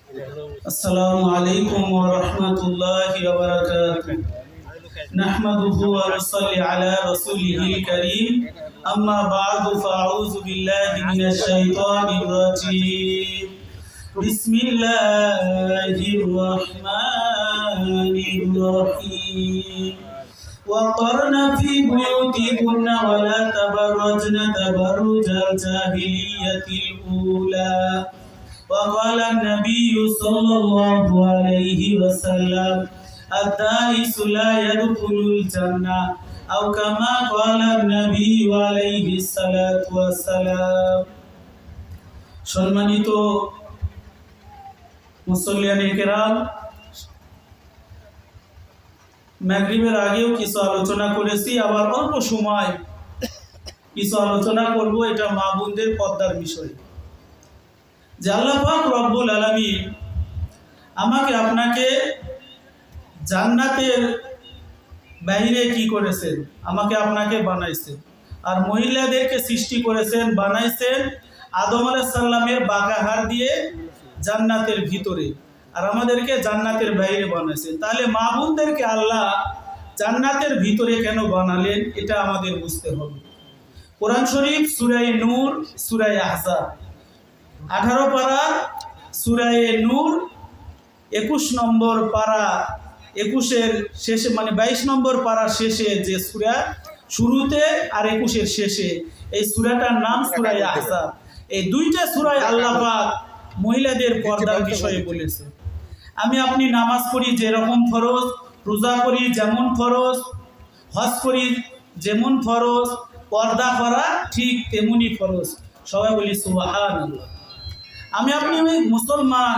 السلام عليكم ورحمة الله وبركاته. نحمده ونصلي على رسوله الكريم. أما بعد فأعوذ بالله من الشيطان الرجيم. بسم الله الرحمن الرحيم. وقرن في بيوتكن ولا تبرجن تبرج الجاهلية الأولى. وقال النبي صلى الله عليه وسلم الدائس لا يدخل الجنة أو كما قال النبي عليه الصلاة والسلام. সম্মানিত মুসল্লিয়ানে কেরাম, মাগরিবের আগেও কিছু আলোচনা করেছি, আবার অল্প সময় কিছু আলোচনা করব। এটা মা বোনদের পর্দার বিষয়। যে আল্লাহ পাক রব্বুল আলামিন আমাকে আপনাকে জান্নাতের বাইরে কি করেছেন, আমাকে আপনাকে বানাইছেন, আর মহিলাদেরকে সৃষ্টি করেছেন, বানাইছেন আদম আলাইহিস সালামের বাঁকাহার দিয়ে জান্নাতের ভিতরে, আর আমাদেরকে জান্নাতের বাইরে বানাইছেন। তাহলে মা বোনদেরকে আল্লাহ জান্নাতের ভিতরে কেন বানালেন, এটা আমাদের বুঝতে হবে। কোরআন শরীফ সূরা নূর, সূরা আহজাব 18 পারা, সূরা নূর 21 নম্বর পারা, 21-এর শেষে, মানে 22 নম্বর পারার শেষে যে সূরা, শুরুতে আর 21-এর শেষে, এই সূরাটার নাম সূরা আহজাব। এই দুইটা সূরায় আল্লাহ পাক মহিলাদের পর্দার বিষয়ে বলেছে। আমি আপনি নামাজ পড়ি যেরকম ফরজ, রোজা করি যেমন ফরজ, হজ করি যেমন ফরজ, পর্দা করা ঠিক তেমনি ফরজ। সবাই বলি সুবহানাল্লাহ। আমি আপনি মুসলমান,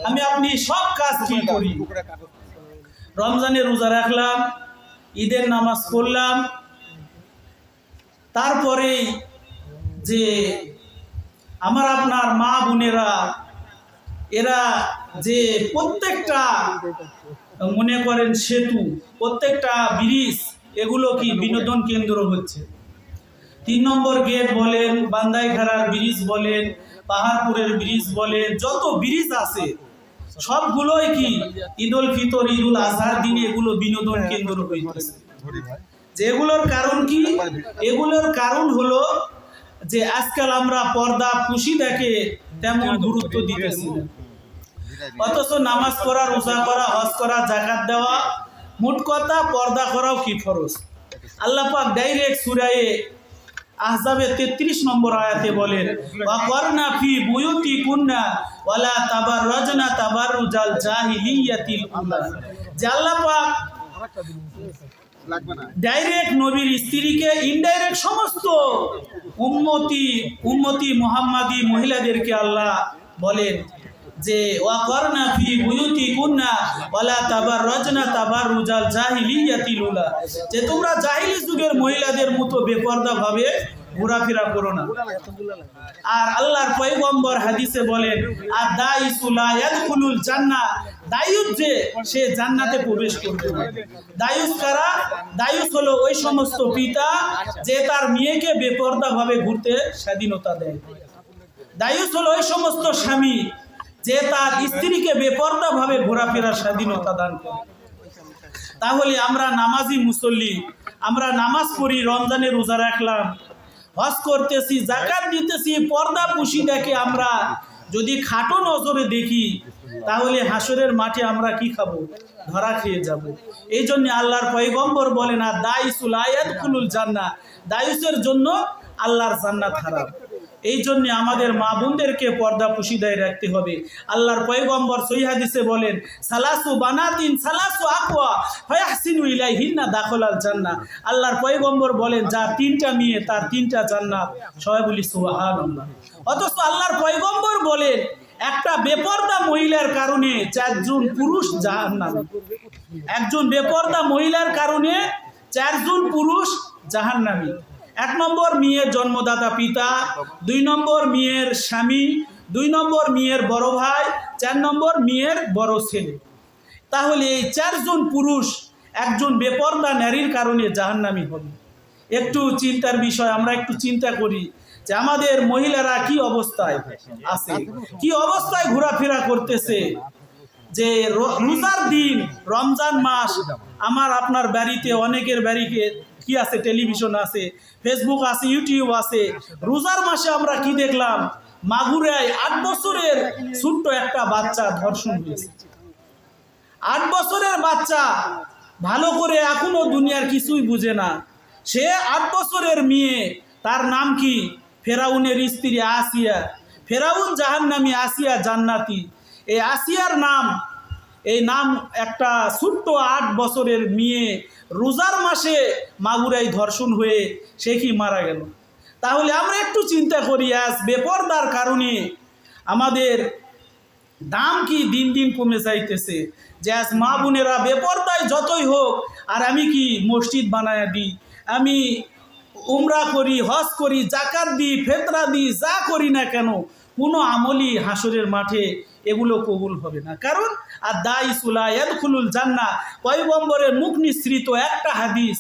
আমি আপনি সব কাজ কি করি, রমজানে রোজা রাখলাম, ঈদের নামাজ পড়লাম, তারপরে যে আমার আপনার মা বোনেরা, এরা যে প্রত্যেকটা মনে করেন সেতু, প্রত্যেকটা ব্রিজ, এগুলো কি বিনোদন কেন্দ্র হচ্ছে। 3 নম্বর গেট বলেন, বান্দাইখারার ব্রিজ বলেন, পাহাড়পুরের ব্রিজ বলেন, যত ব্রিজ আছে সবগুলোই কি ঈদুল ফিতর, ঈদুল আজহার দিনে এগুলো বিনোদন কেন্দ্র হইতেছে। যেগুলোর কারণ কি? এগুলোর কারণ হলো যে আজকাল আমরা পর্দা পুশিদাকে তেমন গুরুত্ব দিতেছি না, অথচ নামাজ পড়া, রোজা করা, হজ করা, যাকাত দেওয়া, মোট কথা পর্দা করাও কি ফরজ। আল্লাহ পাক ডাইরেক্ট সূরা আহজাবের 33 নম্বর আয়াতে বলেন, ওয়াকরনা ফি বুয়ুতিকুন্না ওয়ালা তাবাররাজনা তাবাররুজাল জাহিলিয়াতিল উলা। যে আল্লাহ পাক ডাইরেক্ট নবীর স্ত্রীকে, ইনডাইরেক্ট সমস্ত উম্মতি মুহাম্মাদি মহিলাদেরকে আল্লাহ বলেন যে ওয়াকরনা ফি বুয়ুতিকুন্না ওয়ালা তাবাররাজনা তাবাররুজাল জাহিলিয়াতিল উলা, যে তোমরা জাহিলি যুগের মহিলাদের মতো বেপরদা ভাবে ঘোরাফেরা করো না। আর আল্লাহর পয়গম্বর হাদিসে বলেন, আর দাইসু লা ইয়াদখুলুল জান্নাহ, দায়ুস যে সে জান্নাতে প্রবেশ করবে না। দায়ুস কারা? দায়ুস হলো ওই সমস্ত পিতা যে তার মেয়েকে বেপরদা ভাবে ঘুরতে স্বাধীনতা দেয়। দায়ুস হলো ওই সমস্ত স্বামী যে তার স্ত্রীকে বেপরদা ভাবে ঘোরাফেরার স্বাধীনতা দান করে। তাহলে আমরা নামাজি মুসল্লি, আমরা নামাজ পড়ি, রমজানে রোজা রাখলাম, হজ করতেছি, যাকাত দিতেছি, পর্দা পুশিদাকে আমরা যদি খাটো নজরে দেখি, তাহলে হাসরের মাঠে আমরা কি খাবো? ধরা খেয়ে যাব। এই জন্য আল্লাহর পয়গম্বর বলেন, আর দাইসুল আয়াদখুলুল জান্নাহ, দায়ুসের জন্য আল্লাহর জান্নাত হারাম। এই জন্য আমাদের মা বোনদেরকে পর্দা পুশিদায় রাখতে হবে। আল্লাহর পয়গম্বর সহিহ হাদিসে বলেন, সালাসু বানাতিন সালাসু আকওয়া ফায়াহসিনু ইলাইহিন্না দাখালাল জান্নাহ। আল্লাহর পয়গম্বর বলেন, যার 3টা মেয়ে তার 3টা জান্নাত। সবাই বলি সুবহানাল্লাহ। অথচ আল্লাহর পয়গম্বর বলেন, একটা বেপরদা মহিলার কারণে 4 জন পুরুষ জাহান্নামী। একজন বেপরদা মহিলার কারণে 4 জন পুরুষ জাহান্নামী। 1 নম্বর মেয়ের জন্মদাতা পিতা, 2 নম্বর মেয়ের স্বামী, 2 নম্বর মেয়ের বড় ভাই, 4 নম্বর মেয়ের বড় ছেলে। তাহলে এই 4 জন পুরুষ একজন বেপরদা নারীর কারণে জাহান্নামী হবে। একটু চিন্তার বিষয়, আমরা একটু চিন্তা করি যে আমাদের মহিলারা কি অবস্থায় আছে, কি অবস্থায় ঘোরাফেরা করতেছে। যে রোজার দিন, রমজান মাস, আমার আপনার বাড়িতে অনেকের বাড়িতে কি আছে, টেলিভিশন আছে, ফেসবুক আছে, ইউটিউব আছে। রোজার মাসে আমরা কি দেখলাম, মাগুরায় 8 বছরের ছোট্ট একটা বাচ্চা ধর্ষণ হয়েছে। 8 বছরের বাচ্চা, ভালো করে এখনো দুনিয়ার কিছুই বুঝে না। সে 8 বছরের মেয়ে, তার নাম কি? ফেরাউনের স্ত্রী আসিয়া। ফেরাউন জাহান্নামী, আসিয়া জান্নাতি। এই আসিয়ার নাম, এই নাম একটা ছোট্ট 8 বছরের মেয়ে রোজার মাসে মাগুরাই ধর্ষণ হয়ে সে কি মারা গেল। তাহলে আমরা একটু চিন্তা করি, আজ বেপরদার কারণে আমাদের দাম কি দিন দিন কমে যাইতেছে। যে আজ মা বোনেরা বেপরদায় যতই হোক, আর আমি কি মসজিদ বানায় দিই, আমি উমরা করি, হজ করি, জাকাত দিই, ফেতরা দিই, যা করি না কেন, কোনো আমলই হাসরের মাঠে এগুলো কবুল হবে না। কারণ আর দাইসুলা ইয়াদখুলুল জান্নাহ, পয়গম্বরের মুখ নিঃসৃত একটা হাদিস,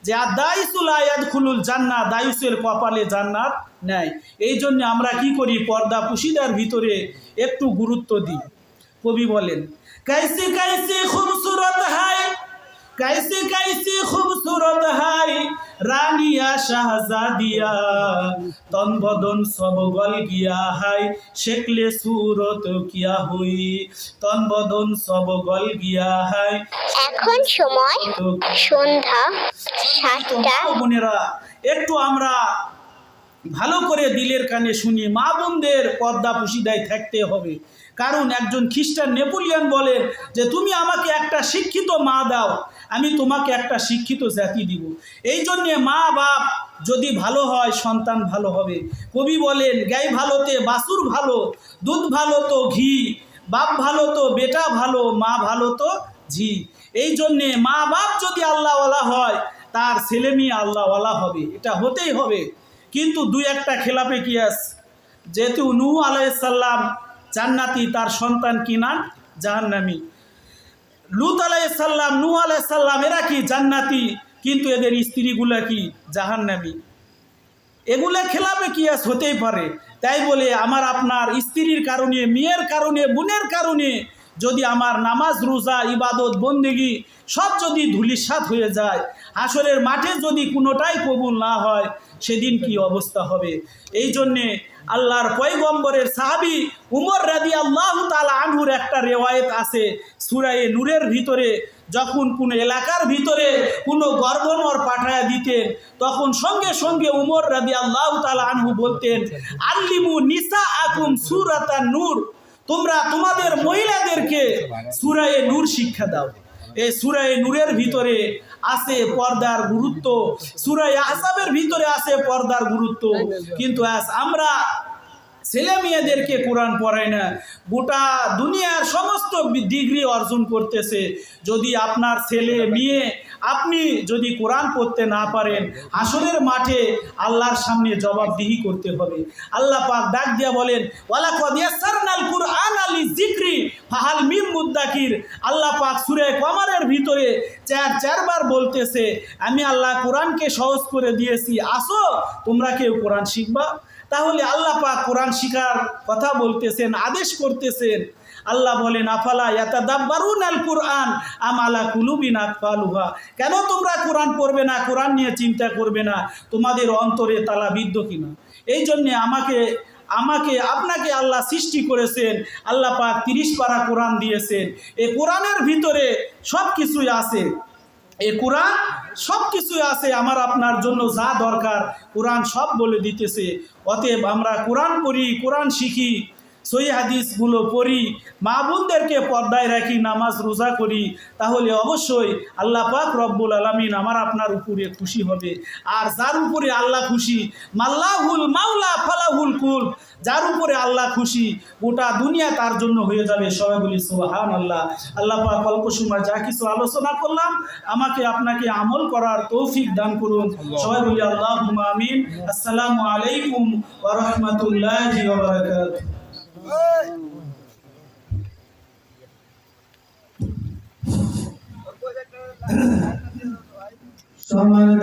যে আর দাইসুলা ইয়াদখুলুল জান্নাহ, দায়ুসের কপালে জান্নাত নেয়। এই জন্য আমরা কি করি, পর্দা পুশিদার ভিতরে একটু গুরুত্ব দিই। কবি বলেন, कैसी कैसी खूबसूरत है, कैसी कैसी खूबसूरत है रानिया शहजादिया, तन बदन सब गल गया है शक्ले सूरत क्या हुई, तन बदन सब गल गया है। এখন সময় সন্ধ্যা 7টা। বোনেরা, একটু আমরা ভালো করে দিলের কানে শুনি, মা বোনদের পর্দা পুশিদায় থাকতে হবে। কারণ একজন খ্রিস্টান নেপোলিয়ন বলেন যে তুমি আমাকে একটা শিক্ষিত মা দাও, আমি তোমাকে একটা শিক্ষিত জাতি দিব। এই জন্যে মা বাপ যদি ভালো হয়, সন্তান ভালো হবে। কবি বলেন, গাই ভালোতে বাছুর ভালো, দুধ ভালো তো ঘি, বাপ ভালো তো বেটা ভালো, মা ভালো তো ঝি। এই জন্যে মা বাপ যদি আল্লাহওয়ালা হয়, তার ছেলে মেয়ে আল্লাহওয়ালা হবে, এটা হতেই হবে। কিন্তু দুই একটা খেলাপে কি আছে, যেহেতু নূহ আলাইহিস সালাম জান্নাতি, তার সন্তান কি না জাহান্নামী। লূত আলাইহিস সালাম, নূহ আলাইহিস সালাম এরা কি জান্নাতি, কিন্তু এদের স্ত্রীগুলা কি জাহান্নামী। এগুলা খেলাপে কি আছে, হতেই পারে। তাই বলে আমার আপনার স্ত্রীর কারণে, মেয়ের কারণে, বোনের কারণে যদি আমার নামাজ, রোজা, ইবাদত, বন্দেগি সব যদি ধূলিসাৎ হয়ে যায়, হাসরের মাঠে যদি কোনোটাই কবুল না হয়, সেদিন কি অবস্থা হবে। এই জন্যে আল্লাহর পয়গম্বরের সাহাবী উমর রাদিয়াল্লাহু তাআলা আনহুর একটা রিওয়ায়াত আছে, সূরা নূরের ভিতরে যখন কোনো এলাকার ভিতরে কোনো গর্ভনর পাঠায়া দিতেন, তখন সঙ্গে সঙ্গে উমর রাদিয়াল্লাহু তাআলা আনহু বলতেন, আল্লিমু নিসাআকুম সূরাতান নূর, তোমরা তোমাদের মহিলাদেরকে সূরা নূর শিক্ষা দাও। এই সূরা নূরের ভিতরে আছে পর্দার গুরুত্ব, সূরা আহজাবের ভিতরে আছে পর্দার গুরুত্ব। কিন্তু আজ আমরা ছেলে মেয়েদেরকে কোরআন পড়াই না, গোটা দুনিয়ার সমস্ত ডিগ্রি অর্জন করতেছে। যদি আপনার ছেলে মেয়ে, আপনি যদি কোরআন পড়তে না পারেন, হাসরের মাঠে আল্লাহর সামনে জবাবদিহি করতে হবে। আল্লাহ পাক ডাক দিয়া বলেন, ওয়ালাকাদ ইয়াসসারনাল কুরআনা লিযিকরি ফাহাল মিন মুদ্দাকির। আল্লাহ পাক সূরা কমারের ভিতরে 4 বার বলতেছে, আমি আল্লাহ কোরআনকে সহজ করে দিয়েছি, আসো তোমরা কেউ কোরআন শিখবা। তাহলে আল্লাহ পাক কোরআন শিখার কথা বলতেছেন, আদেশ করতেছেন। আল্লাহ বলেন, আফালা ইয়াতাদাব্বারুনাল কুরআন আম আলা কুলুবিন আকফালুহা, কেন তোমরা কোরআন পড়বে না, কোরআন নিয়ে চিন্তা করবে না, তোমাদের অন্তরে তালা বিদ্ধ কিনা। এই জন্যে আমাকে আপনাকে আল্লাহ সৃষ্টি করেছেন। আল্লাহ পাক 30 পারা কোরআন দিয়েছেন। এই কোরআনের ভিতরে সব কিছুই আছে, এই কোরআন সব কিছুই আছে। আমার আপনার জন্য যা দরকার কোরআন সব বলে দিতেছে। অতএব আমরা কোরআন পড়ি, কোরআন শিখি, সহি হাদিসগুলো পড়ি, মা বোনদেরকে পর্দায় রাখি, নামাজ রোজা করি, তাহলে অবশ্যই আল্লাহ পাক রব্বুল আলামিন আমার আপনার উপরে খুশি হবে। আর যার উপরে আল্লাহ খুশি, মাল্লাহুল মাওলা ফালাহুল কুল, যার উপরে আল্লাহ খুশি গোটা দুনিয়া তার জন্য হয়ে যাবে। সবাই বলি সুবহানাল্লাহ। আল্লাহ পাক অল্প সময় যা কিছু আলোচনা করলাম, আমাকে আপনাকে আমল করার তৌফিক দান করুন। সবাই বলি আল্লাহুম্মা আমিন। আসসালামু আলাইকুম ওয়া রাহমাতুল্লাহি ওয়া বারাকাতুহু।